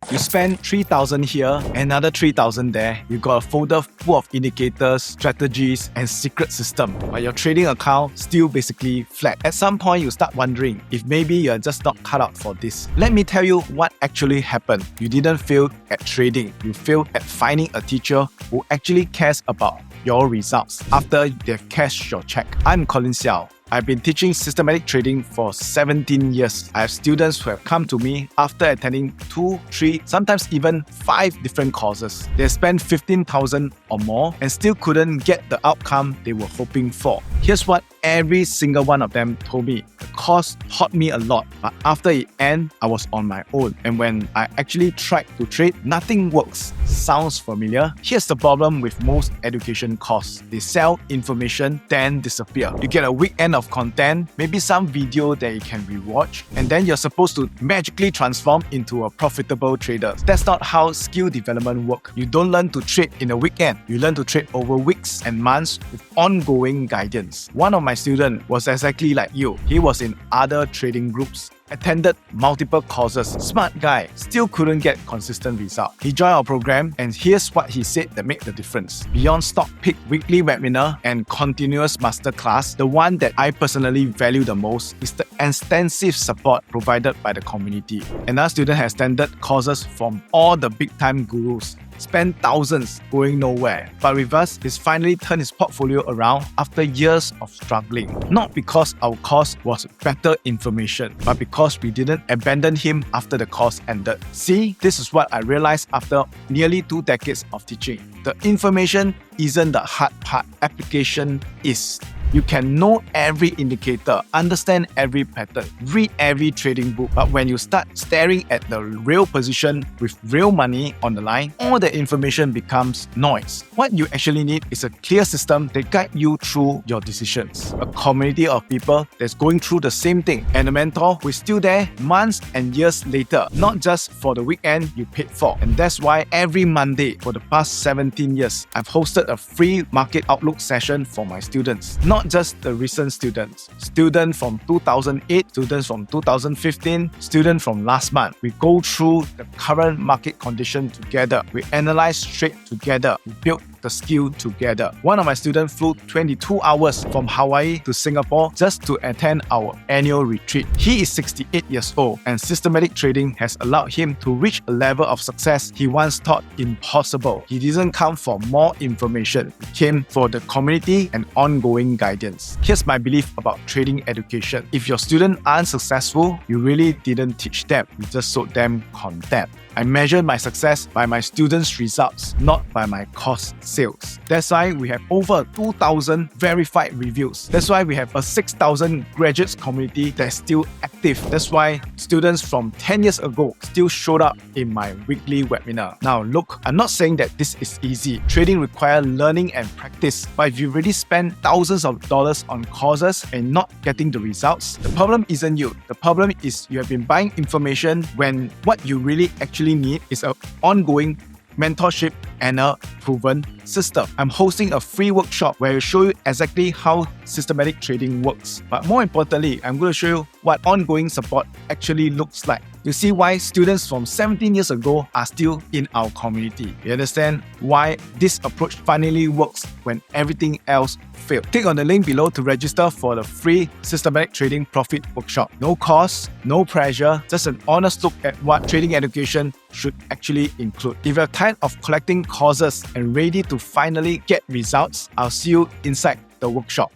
You spend 3,000 here, another 3,000 there. You got a folder full of indicators, strategies, and secret system. But your trading account still basically flat. At some point, you start wondering if maybe you're just not cut out for this. Let me tell you what actually happened. You didn't fail at trading. You failed at finding a teacher who actually cares about your results after they've cashed your check. I'm CollinSeow. I've been teaching systematic trading for 17 years. I have students who have come to me after attending 2, 3, sometimes even 5 different courses. They spent 15,000 or more and still couldn't get the outcome they were hoping for. Here's what every single one of them told me. The course taught me a lot, but after it ended, I was on my own. And when I actually tried to trade, nothing works. Sounds familiar? Here's the problem with most education courses. They sell information, then disappear. You get a weekend of content, maybe some video that you can rewatch, and then you're supposed to magically transform into a profitable trader. That's not how skill development works. You don't learn to trade in a weekend. You learn to trade over weeks and months with ongoing guidance. One of my students was exactly like you. He was in other trading groups, attended multiple courses, smart guy, still couldn't get consistent results. He joined our program and here's what he said that made the difference. Beyond stock pick weekly webinar and continuous masterclass, the one that I personally value the most is the extensive support provided by the community. Another student has attended courses from all the big time gurus, spent thousands going nowhere. But with us, he's finally turned his portfolio around after years of struggling. Not because our course was better information, but because we didn't abandon him after the course ended. See, this is what I realized after nearly 2 decades of teaching. The information isn't the hard part, application is. You can know every indicator, understand every pattern, read every trading book, but when you start staring at the real position with real money on the line, all the information becomes noise. What you actually need is a clear system that guides you through your decisions. A community of people that's going through the same thing, and a mentor who is still there months and years later, not just for the weekend you paid for. And that's why every Monday for the past 17 years, I've hosted a free market outlook session for my students. Not just the recent students. Students from 2008, students from 2015, students from last month. We go through the current market condition together. We analyze trade together. We build the skill together. One of my students flew 22 hours from Hawaii to Singapore just to attend our annual retreat. He is 68 years old and systematic trading has allowed him to reach a level of success he once thought impossible. He didn't come for more information. He came for the community and ongoing guidance. Here's my belief about trading education. If your students aren't successful, you really didn't teach them. You just sold them content. I measure my success by my students' results, not by my course sales. That's why we have over 2,000 verified reviews. That's why we have a 6,000 graduates community that's still active. That's why students from 10 years ago still showed up in my weekly webinar. Now look, I'm not saying that this is easy. Trading requires learning and practice. But if you already spend thousands of dollars on courses and not getting the results, the problem isn't you. The problem is you have been buying information when what you really actually need is an ongoing mentorship and a proven system. I'm hosting a free workshop where I show you exactly how systematic trading works. But more importantly, I'm going to show you what ongoing support actually looks like. You see why students from 17 years ago are still in our community. You understand why this approach finally works when everything else failed. Click on the link below to register for the free Systematic Trading Profit Workshop. No cost, no pressure, just an honest look at what trading education should actually include. If you're tired of collecting courses and ready to finally get results, I'll see you inside the workshop.